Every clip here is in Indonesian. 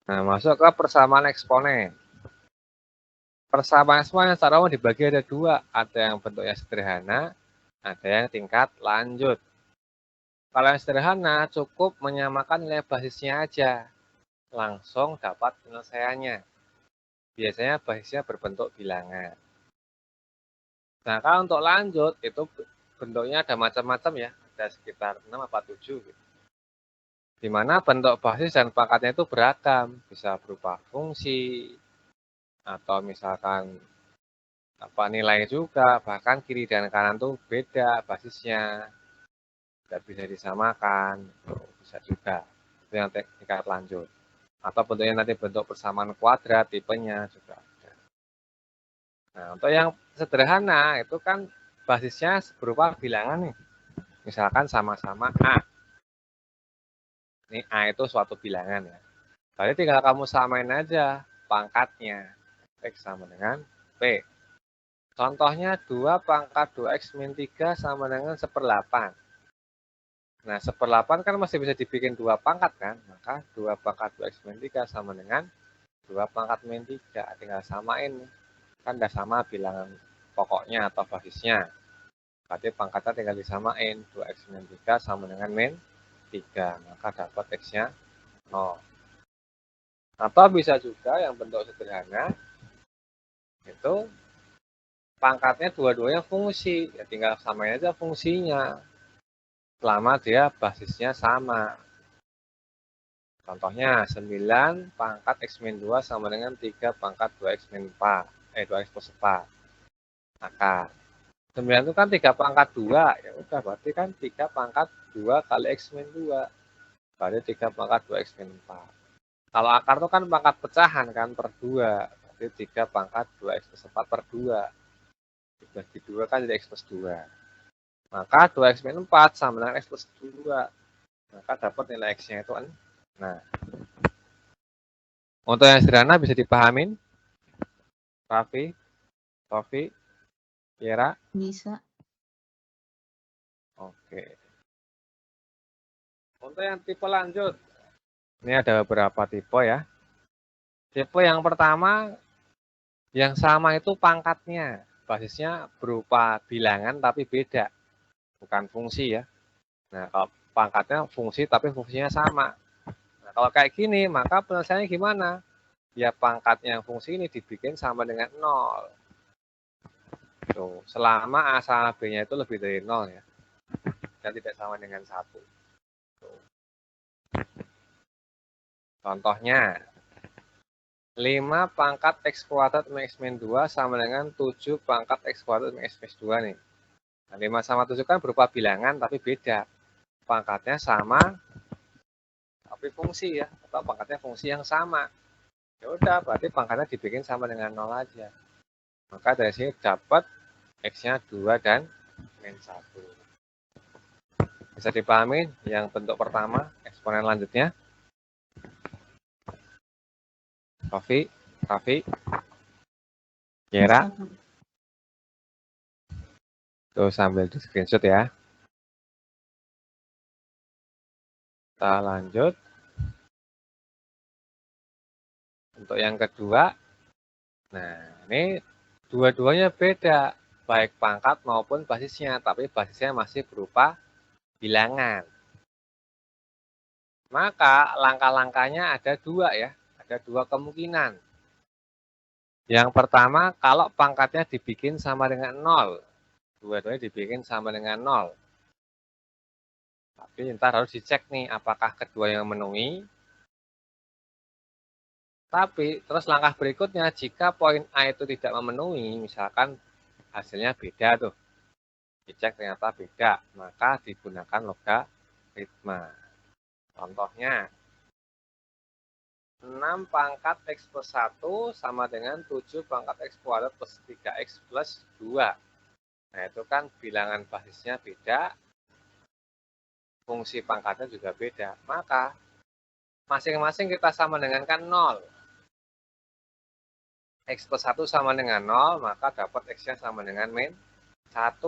Nah, masuk ke persamaan eksponen. Persamaan eksponen secara umum dibagi ada dua. Ada yang bentuknya sederhana, ada yang tingkat lanjut. Kalau yang sederhana, cukup menyamakan nilai basisnya aja. Langsung dapat penyelesaiannya. Biasanya basisnya berbentuk bilangan. Nah, kalau untuk lanjut, itu bentuknya ada macam-macam ya. Ada sekitar 6 atau 7 gitu. Di mana bentuk basis dan pangkatnya itu beragam. Bisa berupa fungsi, atau misalkan apa nilai juga, bahkan kiri dan kanan tuh beda basisnya, tidak bisa disamakan, bisa juga. Itu yang tingkat lanjut. Atau bentuknya nanti bentuk persamaan kuadrat, tipenya juga ada. Nah, untuk yang sederhana itu kan basisnya berupa bilangan nih. Misalkan sama-sama A. Ini A itu suatu bilangan ya. Berarti tinggal kamu samain aja pangkatnya. X sama dengan P. Contohnya 2 pangkat 2X min 3 sama dengan 1/8. Nah, 1/8 kan masih bisa dibikin 2 pangkat kan? Maka 2 pangkat 2X min 3 sama dengan 2 pangkat min 3. Tinggal samain. Kan udah sama bilangan pokoknya atau basisnya. Berarti pangkatnya tinggal disamain. 2X min 3 sama dengan min 3. Maka dapat X-nya 0. Atau bisa juga yang bentuk sederhana, itu pangkatnya dua-duanya fungsi. Ya tinggal samain aja fungsinya. Selama dia basisnya sama. Contohnya 9 pangkat X min 2 sama dengan 3 pangkat 2X min 4. 2X plus 4. Maka 9 itu kan 3 pangkat 2. Ya udah berarti kan 3 pangkat 2 kali X min 2. Berarti 3 pangkat 2X min 4. Kalau akar itu kan pangkat pecahan kan per 2. Berarti 3 pangkat 2X plus 4 per 2. Dibagi 2 kan jadi X plus 2. Maka 2X min 4 sama dengan X plus 2. Maka dapat nilai X-nya itu 6. Nah, untuk yang sederhana bisa dipahamin? Raffi, Sofi, Kira? Bisa. Oke. Untuk yang tipe lanjut, ini ada beberapa tipe ya. Tipe yang pertama, yang sama itu pangkatnya. Basisnya berupa bilangan tapi beda. Bukan fungsi ya. Nah, kalau pangkatnya fungsi tapi fungsinya sama. Nah, kalau kayak gini, maka penyelesaiannya gimana? Ya pangkatnya yang fungsi ini dibikin sama dengan 0. Tuh, selama A sama B-nya itu lebih dari 0 ya. Dan tidak sama dengan 1. Tuh. Contohnya, 5 pangkat X kuadrat min X min 2 sama dengan 7 pangkat X kuadrat min X plus 2 nih. Nah, 5 sama 7 kan berupa bilangan tapi beda. Pangkatnya sama tapi fungsi ya. Atau pangkatnya fungsi yang sama. Ya udah, berarti pangkatnya dibikin sama dengan 0 aja. Maka dari sini dapat X-nya 2 dan min 1. Bisa dipahami yang bentuk pertama, eksponen lanjutnya? Raffi, Kira? Tuh sambil di screenshot ya. Kita lanjut. Untuk yang kedua, nah ini dua-duanya beda, baik pangkat maupun basisnya, tapi basisnya masih berupa bilangan. Maka langkah-langkahnya ada dua ya, ada dua kemungkinan. Yang pertama, kalau pangkatnya dibikin sama dengan 0, dua-duanya dibikin sama dengan 0. Tapi ntar harus dicek nih, apakah keduanya memenuhi. Tapi terus langkah berikutnya, jika poin A itu tidak memenuhi, misalkan hasilnya beda tuh, dicek ternyata beda, maka digunakan logaritma. Contohnya, 6 pangkat X plus 1 sama dengan 7 pangkat X kuadrat plus 3X plus 2. Nah, itu kan bilangan basisnya beda, fungsi pangkatnya juga beda. Maka, masing-masing kita sama dengan kan 0. X plus 1 sama dengan 0, maka dapat X-nya sama dengan min 1.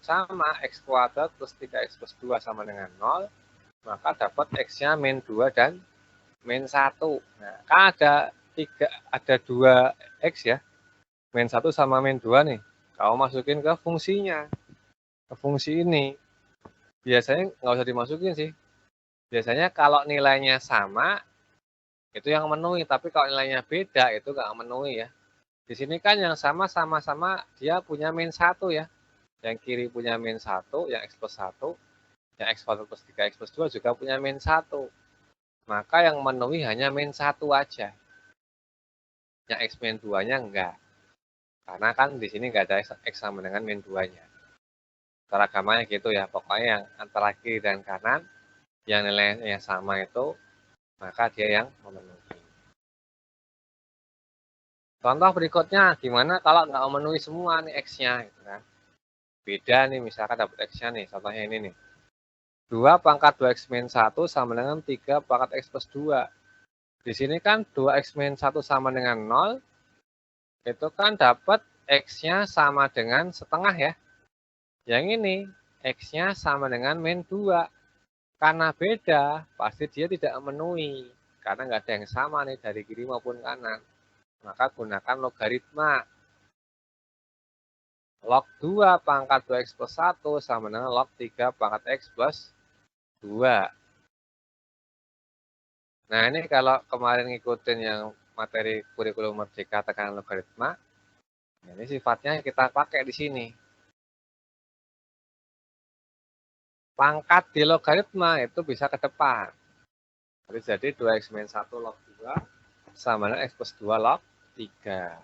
Sama X kuadrat plus 3X plus 2 sama dengan 0, maka dapat X-nya min 2 dan min 1. Nah, kan ada 2 X ya. Min 1 sama min 2 nih. Kamu masukin ke fungsinya. Ke fungsi ini. Biasanya nggak usah dimasukin sih. Biasanya kalau nilainya sama, itu yang memenuhi. Tapi kalau nilainya beda, itu nggak memenuhi ya. Di sini kan yang sama-sama dia punya min 1 ya. Yang kiri punya min 1, yang X plus 1. Yang X plus 3, X plus 2 juga punya min 1. Maka yang memenuhi hanya min 1 aja. Yang X min 2-nya enggak. Karena kan di sini nggak ada X sama dengan min 2-nya. Cara gambarnya gitu ya. Pokoknya yang antara kiri dan kanan, yang nilainya sama itu, maka dia yang memenuhi. Contoh berikutnya, gimana kalau nggak memenuhi semua nih X-nya. Gitu kan. Beda nih, misalkan dapat X-nya nih, contohnya ini nih. 2 pangkat 2X min 1 sama dengan 3 pangkat X plus 2. Di sini kan 2X min 1 sama dengan 0, itu kan dapat X-nya sama dengan setengah ya. Yang ini, X-nya sama dengan min 2. Karena beda, pasti dia tidak memenuhi. Karena nggak ada yang sama nih dari kiri maupun kanan. Maka gunakan logaritma. Log 2 pangkat 2X plus 1 sama dengan log 3 pangkat X plus 2. Nah, ini kalau kemarin ngikutin yang materi kurikulum merdeka tekanan logaritma, ini sifatnya kita pakai di sini. Pangkat di logaritma itu bisa ke depan. Jadi 2X min 1 log 2 sama dengan X plus 2 log 3.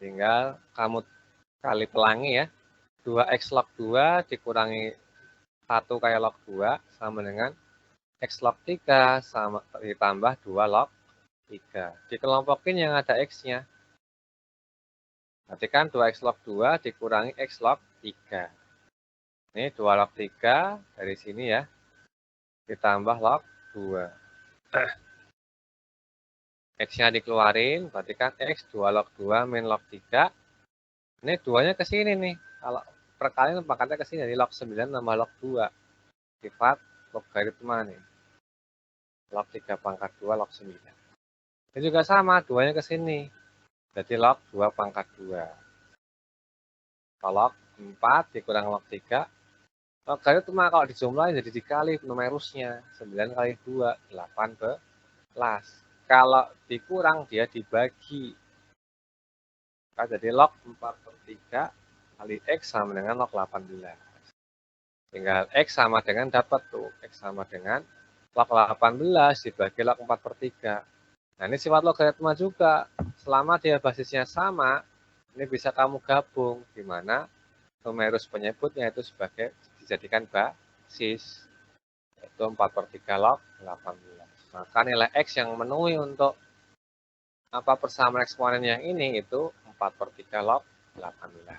Tinggal kamu kali pelangi ya. 2X log 2 dikurangi 1 kali log 2 sama dengan X log 3 sama ditambah 2 log 3. Dikelompokin yang ada X-nya. Berarti kan 2X log 2 dikurangi X log 3. Ini 2 log 3 dari sini ya. Ditambah log 2. X-nya dikeluarin, berarti kan X 2 log 2 min log 3. Ini 2-nya ke sini nih. Kalau perkalian pangkatnya ke sini, jadi log 9 tambah log 2. Sifat logaritma nih. Log 3 pangkat 2 log 9. Ini juga sama, 2-nya ke sini. Jadi log 2 pangkat 2. Kalau log 4 dikurang log 3. Logaritma kalau dijumlahin jadi dikali numerusnya. 9 kali 2, 18. Kalau dikurang dia dibagi. Maka jadi log 4/3 kali X sama dengan log 18. Tinggal X sama dengan dapat tuh. X sama dengan log 18 dibagi log 4/3. Nah, ini sifat logaritma juga. Selama dia basisnya sama, ini bisa kamu gabung. Di mana numerus penyebutnya itu sebagai dijadikan basis. Itu 4/3 log 18. Maka nilai X yang memenuhi untuk persamaan eksponen yang ini itu 4/3 log 18.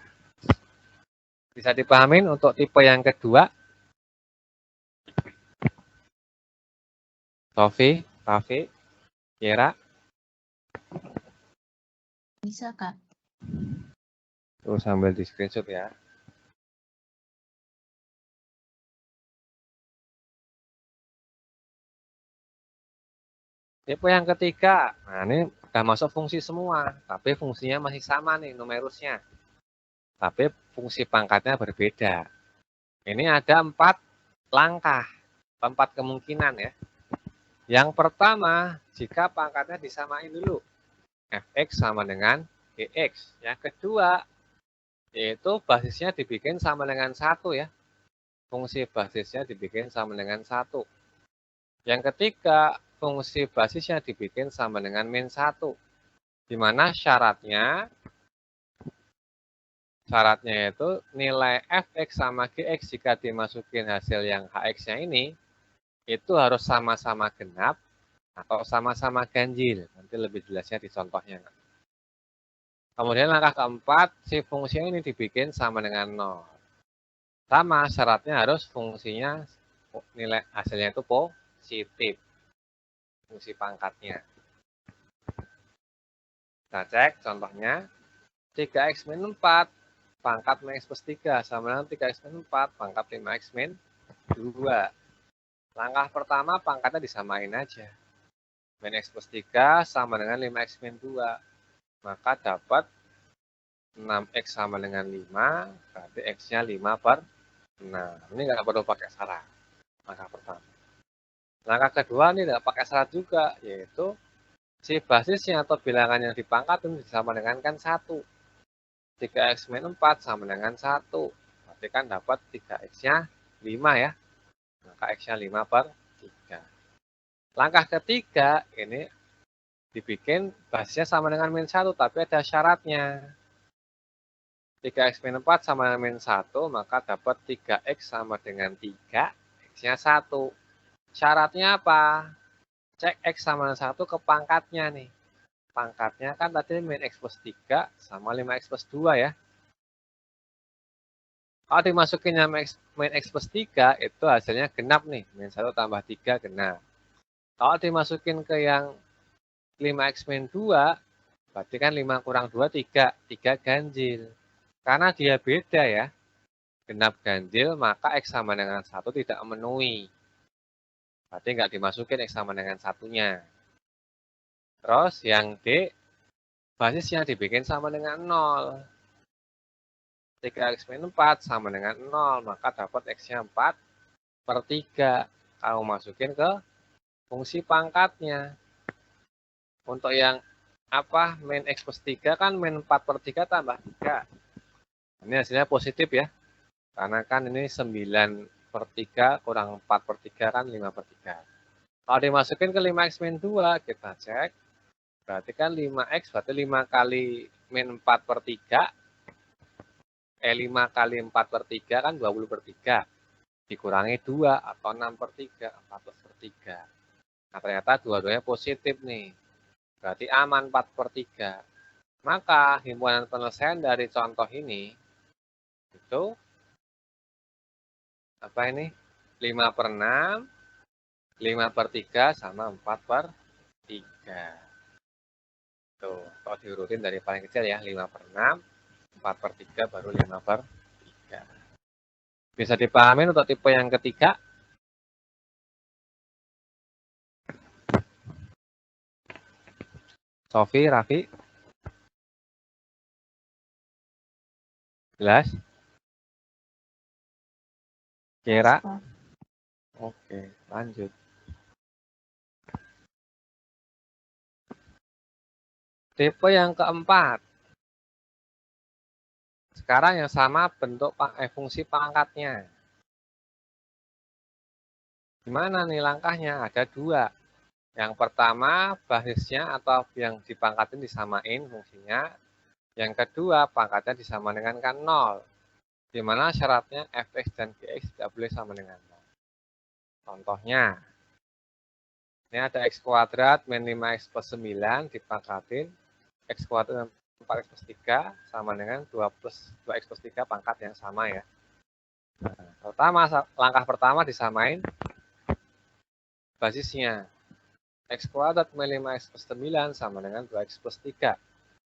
Bisa dipahamin untuk tipe yang kedua? Sofi, Raffi, Kira? Bisa, Kak. Tuh sambil di screenshot ya. Tipe yang ketiga, nah ini udah masuk fungsi semua, tapi fungsinya masih sama nih numerusnya. Tapi fungsi pangkatnya berbeda. Ini ada 4 langkah, 4 kemungkinan ya. Yang pertama, jika pangkatnya disamain dulu. Fx sama dengan Gx. Yang kedua, yaitu basisnya dibikin sama dengan 1 ya. Fungsi basisnya dibikin sama dengan 1. Yang ketiga, fungsi basisnya dibikin sama dengan min 1. Di mana syaratnya itu nilai Fx sama Gx jika dimasukin hasil yang Hx-nya ini, itu harus sama-sama genap atau sama-sama ganjil. Nanti lebih jelasnya di contohnya. Kemudian langkah keempat, si fungsi ini dibikin sama dengan 0. Sama, syaratnya harus fungsinya nilai hasilnya itu positif. Fungsi pangkatnya. Kita cek contohnya. 3x min 4 pangkat min x plus 3 sama dengan 3x min 4 pangkat 5x min 2. Langkah pertama pangkatnya disamain aja. min X plus 3 sama dengan 5X min 2. Maka dapat 6X sama dengan 5, berarti X-nya 5/6. Ini nggak perlu pakai syarat. Langkah pertama. Langkah kedua ini nggak pakai syarat juga, yaitu si basisnya atau bilangan yang dipangkatin sama dengan kan 1. 3X min 4 sama dengan 1. Berarti kan dapat 3X-nya 5 ya. Maka X-nya 5/3. Langkah ketiga, ini dibikin basisnya sama dengan min 1, tapi ada syaratnya. 3X min 4 sama dengan min 1, maka dapat 3X sama dengan 3, X-nya 1. Syaratnya apa? Cek X sama dengan 1 ke pangkatnya nih. Pangkatnya kan tadi min X plus 3 sama 5X plus 2 ya. Kalau dimasukin yang min X plus 3, itu hasilnya genap nih. Min 1 tambah 3 genap. Kalau dimasukin ke yang 5X min 2, berarti kan 5 kurang 2, 3. 3 ganjil. Karena dia beda ya. Genap ganjil, maka X sama dengan 1 tidak memenuhi. Berarti nggak dimasukin X sama dengan 1-nya. Terus yang D, basisnya dibikin sama dengan 0. 3X min 4 sama dengan 0, maka dapat X-nya 4/3. Kamu masukin ke fungsi pangkatnya. Untuk yang min X plus 3 kan min 4/3 tambah 3. Ini hasilnya positif ya. Karena kan ini 9/3 kurang 4/3 kan 5/3. Kalau dimasukin ke 5X min 2, kita cek. Berarti kan 5X berarti 5 kali min 4/3. 5 kali 4/3 kan 20/3. Dikurangi 2 atau 6/3, 14/3. Nah ternyata dua-duanya positif nih. Berarti aman 4/3. Maka himpunan penyelesaian dari contoh ini itu apa ini? 5/6, 5/3 sama 4/3. Tuh, kalau diurutin dari paling kecil ya, 5/6, 4/3 baru 5/3. Bisa dipahami untuk tipe yang ketiga? Sofi, Raffi? Jelas? Kira? Oke, lanjut. Tipe yang keempat. Sekarang yang sama bentuk fungsi pangkatnya. Gimana nih langkahnya? Ada dua. Yang pertama, basisnya atau yang dipangkatin disamain fungsinya. Yang kedua, pangkatnya disama dengan kan 0. Di mana syaratnya fx dan gx tidak boleh sama dengan 0. Contohnya, ini ada x kuadrat min 5x plus 9 dipangkatin. X kuadrat 4x plus 3 sama dengan 2x plus 3 pangkat yang sama ya. Nah, langkah pertama disamain basisnya. X kuadrat min 5x plus 9 sama dengan 2x plus 3.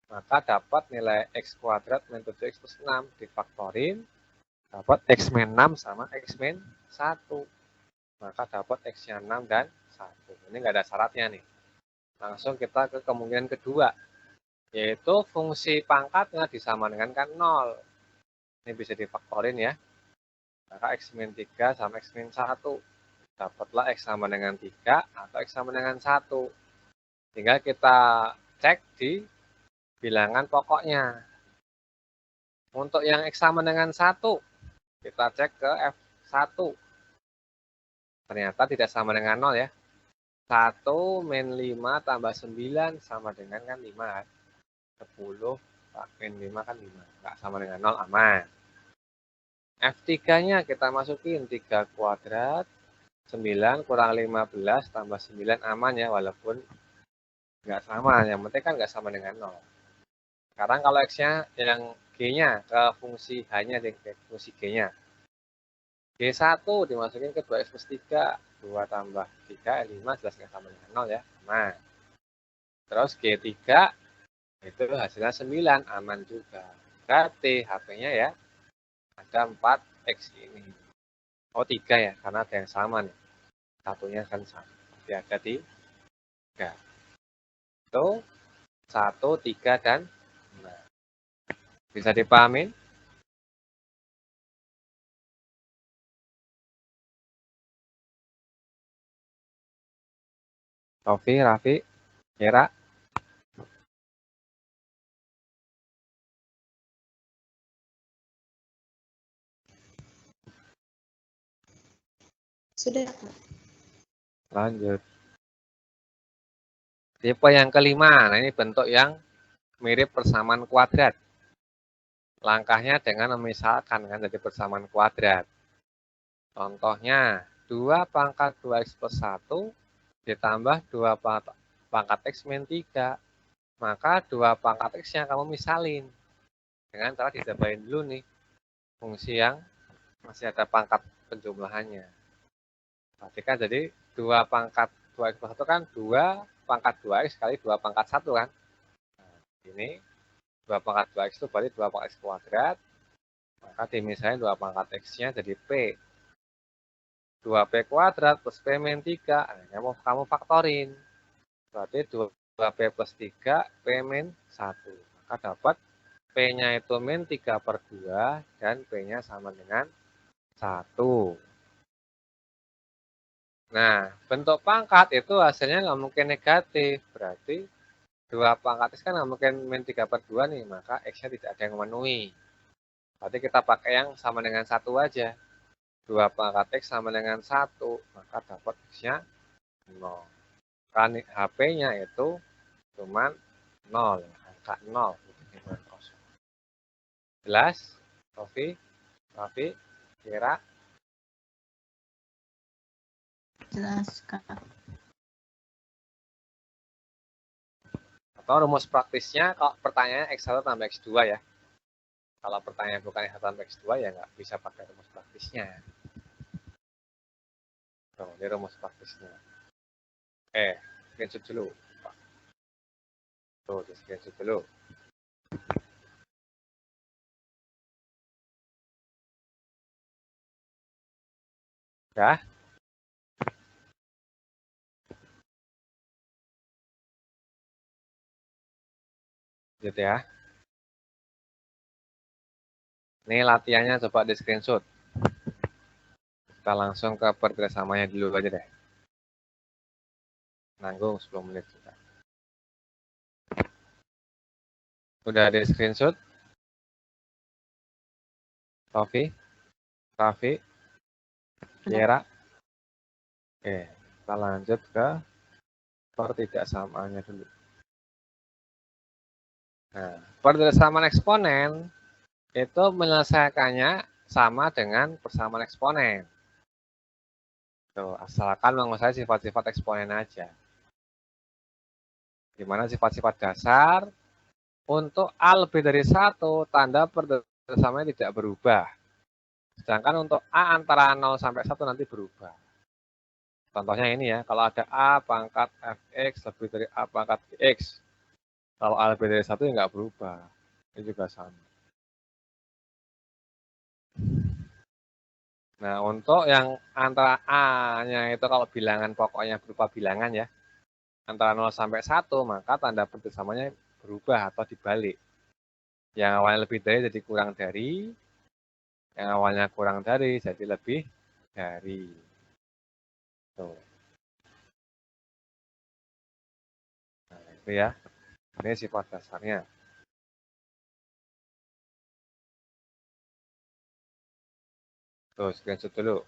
Maka dapat nilai X kuadrat min 7X plus 6 difaktorin. Dapat X min 6 sama X min 1. Maka dapat X-nya 6 dan 1. Ini nggak ada syaratnya nih. Langsung kita ke kemungkinan kedua. Yaitu fungsi pangkatnya disama dengan kan 0. Ini bisa difaktorin ya. Maka X min 3 sama X min 1. Dapatlah X sama dengan 3 atau X sama dengan 1. Tinggal kita cek di bilangan pokoknya. Untuk yang X sama dengan 1, kita cek ke F1. Ternyata tidak sama dengan 0 ya. 1 min 5 tambah 9 sama dengan kan 5. 10 min 5 kan 5. Nggak sama dengan 0, aman. F3-nya kita masukin 3 kuadrat. 9 kurang 15 tambah 9 aman ya, walaupun nggak sama. Yang penting kan nggak sama dengan 0. Sekarang kalau X-nya yang G-nya ke fungsi H-nya, ke fungsi G-nya. G1 dimasukin ke 2X plus 3. 2 tambah 3, 5, jelas nggak sama dengan 0 ya. Aman. Terus G3 itu hasilnya 9, aman juga. Berarti HP-nya ya ada 4X ini. Oh 3 ya, karena ada yang sama nih. Satunya kan sama. Jadi ada di 3. Itu 1, 3, dan 6. Bisa dipahamin? Rofi, Raffi, Kira? Sudah, Kak. Lanjut. Tipe yang kelima, nah ini bentuk yang mirip persamaan kuadrat. Langkahnya dengan memisahkan kan jadi persamaan kuadrat. Contohnya, 2 pangkat 2x plus 1 ditambah 2 pangkat x min 3. Maka 2 pangkat x-nya kamu misalin. Dengan cara dijabarin dulu nih, fungsi yang masih ada pangkat penjumlahannya. Perhatikan jadi 2 pangkat 2x plus 1 kan 2 pangkat 2x kali 2 pangkat 1 kan. Nah, ini 2 pangkat 2x itu berarti 2 pangkat x kuadrat. Maka dimisalin 2 pangkat x-nya jadi P. 2P kuadrat plus P min 3. Nah, kamu faktorin. Berarti 2P plus 3, P min 1. Maka dapat P-nya itu min 3 per 2 dan P-nya sama dengan 1. Nah, bentuk pangkat itu hasilnya nggak mungkin negatif. Berarti 2 pangkat X kan nggak mungkin min 3 per 2 nih, maka X-nya tidak ada yang memenuhi. Berarti kita pakai yang sama dengan 1 aja. 2 pangkat X sama dengan 1, maka dapat X-nya 0. Kan HP-nya itu cuma 0, angka 0. Jelas? Rofi? Raffi? Kira? Jelas, Kak. Atau rumus praktisnya, kalau pertanyaannya X1 tambah X2 ya. Kalau pertanyaan bukan X1 tambah X2 ya nggak bisa pakai rumus praktisnya. Tuh, ini rumus praktisnya. Screenshot dulu. Tuh, di screenshot dulu. Ya. Gitu ya. Ini latihannya coba di screenshot. Kita langsung ke perbedasamanya dulu aja deh. Nanggung 10 menit juga. Udah di screenshot? Rofi? Raffi? Kira? Oke, kita lanjut ke pertidaksamaannya dulu. Nah, perbedasamaan eksponen itu menyelesaikannya sama dengan persamaan eksponen. Tuh, asalkan menguasai sifat-sifat eksponen aja. Di mana sifat-sifat dasar untuk A lebih dari 1, tanda perbedasamanya tidak berubah. Sedangkan untuk A antara 0 sampai 1 nanti berubah. Contohnya ini ya, kalau ada A pangkat fx lebih dari A pangkat x. Kalau A lebih dari 1 ya nggak berubah. Ini juga sama. Nah, untuk yang antara A-nya itu kalau bilangan pokoknya berupa bilangan ya, antara 0 sampai 1, maka tanda perbedasamanya berubah atau dibalik. Yang awalnya lebih dari jadi kurang dari, yang awalnya kurang dari jadi lebih dari. Tuh. Nah, itu ya. Ini sifat dasarnya. Tuh, screenshot dulu.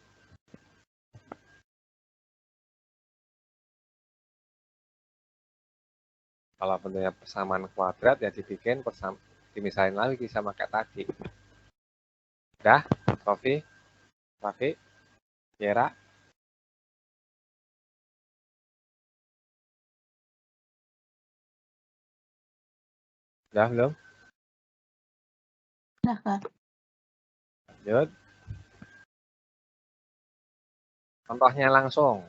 Kalau bentuknya persamaan kuadrat ya dibikin dimisalin lagi sama kayak tadi. Udah, Rofi, Raffi, Yera. Udah belum? Udah, Kak. Lanjut. Contohnya langsung.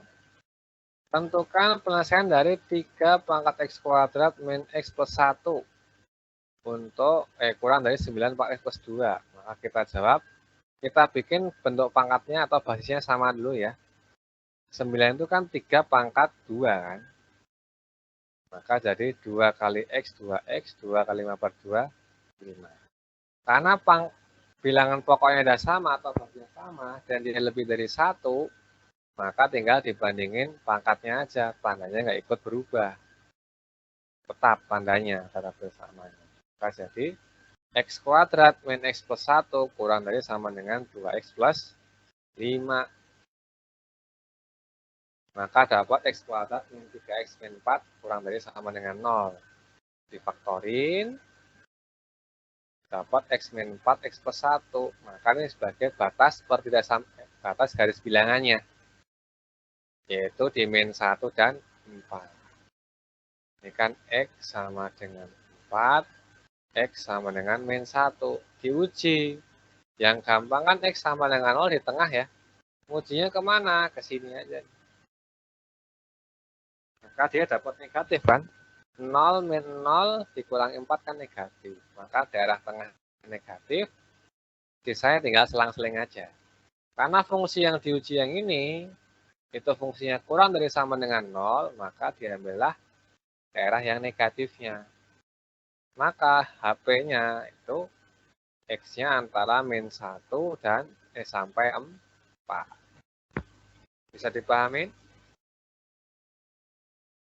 Tentukan penyelesaian dari 3 pangkat X kuadrat min X plus 1 untuk kurang dari 9 pangkat X plus 2. Maka kita jawab, kita bikin bentuk pangkatnya atau basisnya sama dulu ya. 9 itu kan 3 pangkat 2 kan. Maka jadi 2 kali X, 2X, 2 kali 5 per 2, 5. Karena bilangan pokoknya sudah sama atau bagian sama, dan dia lebih dari 1, maka tinggal dibandingin pangkatnya aja. Tandanya nggak ikut berubah. Tetap tandanya, tanda bersamanya. Maka jadi X kuadrat min X plus 1 kurang dari sama dengan 2X plus 5. Maka dapat X kuadrat min 3X min 4 kurang dari sama dengan 0. Difaktorin, dapat X min 4, X plus 1. Maka ini sebagai batas batas garis bilangannya. Yaitu di min 1 dan 4. Ini kan X sama dengan 4, X sama dengan min 1. Diuji. Yang gampang kan X sama dengan 0 di tengah ya. Ujinya kemana? Ke sini aja. Maka dia dapat negatif kan. 0 min 0 dikurangi 4 kan negatif. Maka daerah tengah negatif. Sisanya tinggal selang-seling aja. Karena fungsi yang diuji yang ini, itu fungsinya kurang dari sama dengan 0, maka diambillah daerah yang negatifnya. Maka HP-nya itu X-nya antara min 1 dan sampai 4. Bisa dipahami?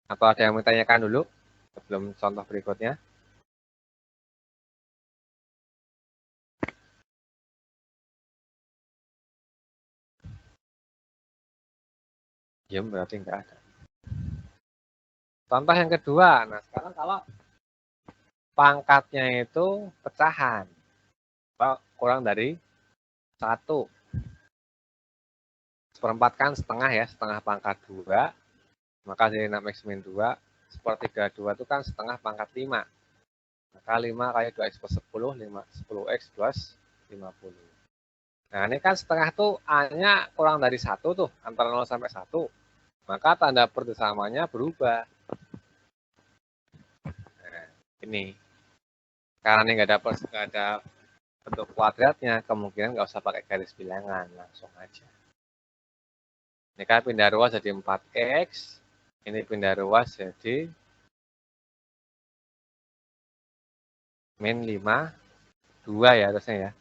Atau ada yang menanyakan dulu sebelum contoh berikutnya? Ya, berarti enggak ada. Contoh yang kedua. Nah, sekarang kalau pangkatnya itu pecahan. Kurang dari 1. Seperempat kan setengah ya, setengah pangkat 2. Maka jadi 6X min 2. Sepertiga 2 itu kan setengah pangkat 5. Maka 5 kali 2X plus 10, 10X plus 50. Nah, ini kan setengah tuh A-nya kurang dari 1 tuh, antara 0 sampai 1. Maka tanda persamanya berubah. Nah, ini. Karena ini nggak ada bentuk kuadratnya, kemungkinan nggak usah pakai garis bilangan, langsung aja. Ini kan pindah ruas jadi 4X, ini pindah ruas jadi min 5, 2 ya harusnya ya.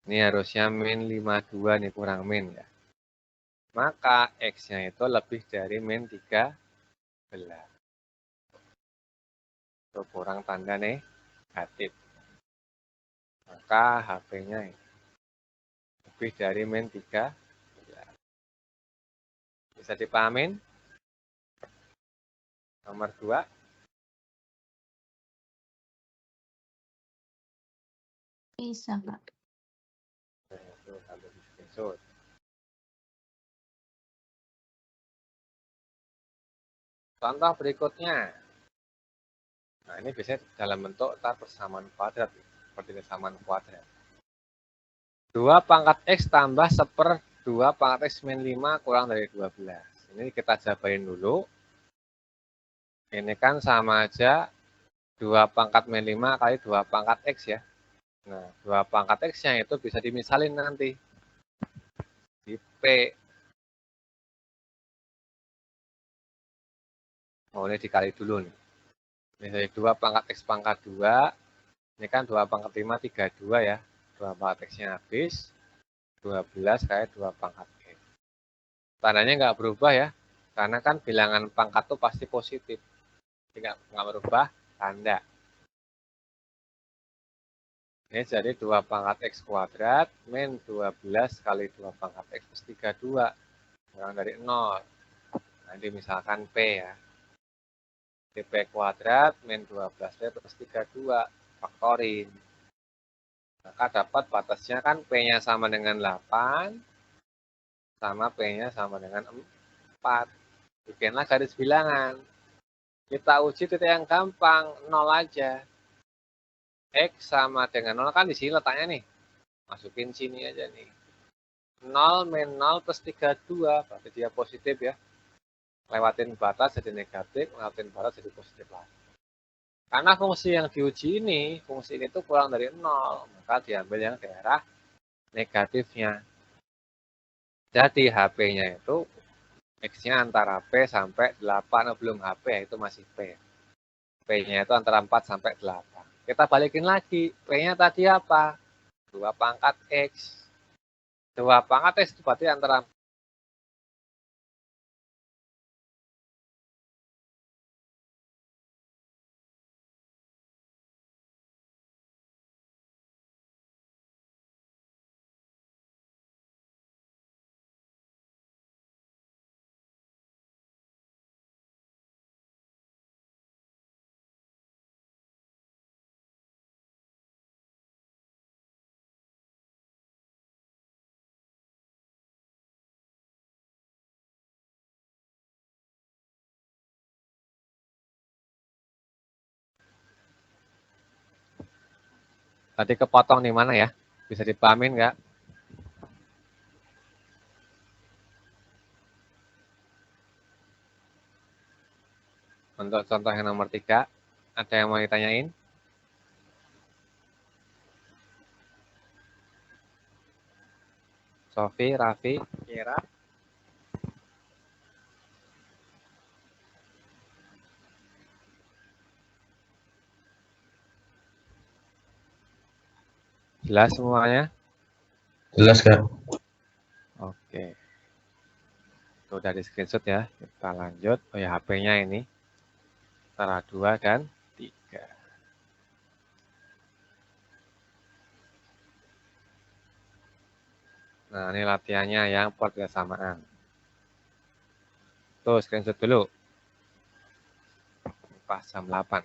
Ini harusnya min 52 nih, kurang min ya. Maka X-nya itu lebih dari min 13. Itu kurang tanda negatif. Maka HP-nya lebih dari min 3. Bisa dipahamin? Nomor 2. Bisa, Kak. Itu sampai di screenshot. Contoh berikutnya. Nah, ini biasanya dalam bentuk persamaan kuadrat. Seperti persamaan kuadrat. 2 pangkat X tambah 1/2 pangkat X min 5 kurang dari 12. Ini kita jabarin dulu. Ini kan sama aja 2 pangkat min 5 kali 2 pangkat X ya. Nah, 2 pangkat X-nya itu bisa dimisalin nanti. Di P. Oh, ini dikali dulu nih. Ini dari 2 pangkat X pangkat 2. Ini kan 2 pangkat 5, 32 ya. 2 pangkat X-nya habis. 12 kali 2 pangkat X. Tandanya nggak berubah ya. Karena kan bilangan pangkat itu pasti positif. Jadi nggak berubah tanda. Ini jadi 2 pangkat X kuadrat min 12 kali 2 pangkat X plus 32. Kurang dari 0. Nanti misalkan P ya. P kuadrat min 12P plus 32. Faktorin. Maka dapat batasnya kan P-nya sama dengan 8. Sama P-nya sama dengan 4. Bikinlah garis bilangan. Kita uji titik yang gampang. 0 aja. X sama dengan 0 kan di sini letaknya nih. Masukin sini aja nih. 0 min 0 plus 32. Berarti dia positif ya. Lewatin batas jadi negatif. Lewatin batas jadi positif lagi. Karena fungsi yang diuji ini, fungsi ini tuh kurang dari 0. Maka diambil yang daerah negatifnya. Jadi HP-nya itu X-nya antara P sampai 8, belum HP, itu masih P. P-nya itu antara 4 sampai 8. Kita balikin lagi, P-nya tadi apa? 2 pangkat X. 2 pangkat X itu berarti antara tadi kepotong di mana ya? Bisa dipahamin nggak? Untuk contoh yang nomor 3, ada yang mau ditanyain? Sofi, Raffi, Kira? Jelas semuanya? Jelas, Kak. Oke. Itu udah di screenshot ya. Kita lanjut. Oh ya, HP-nya ini. Antara 2 dan 3. Nah, ini latihannya yang persamaan. Tuh, screenshot dulu. Pas jam 8.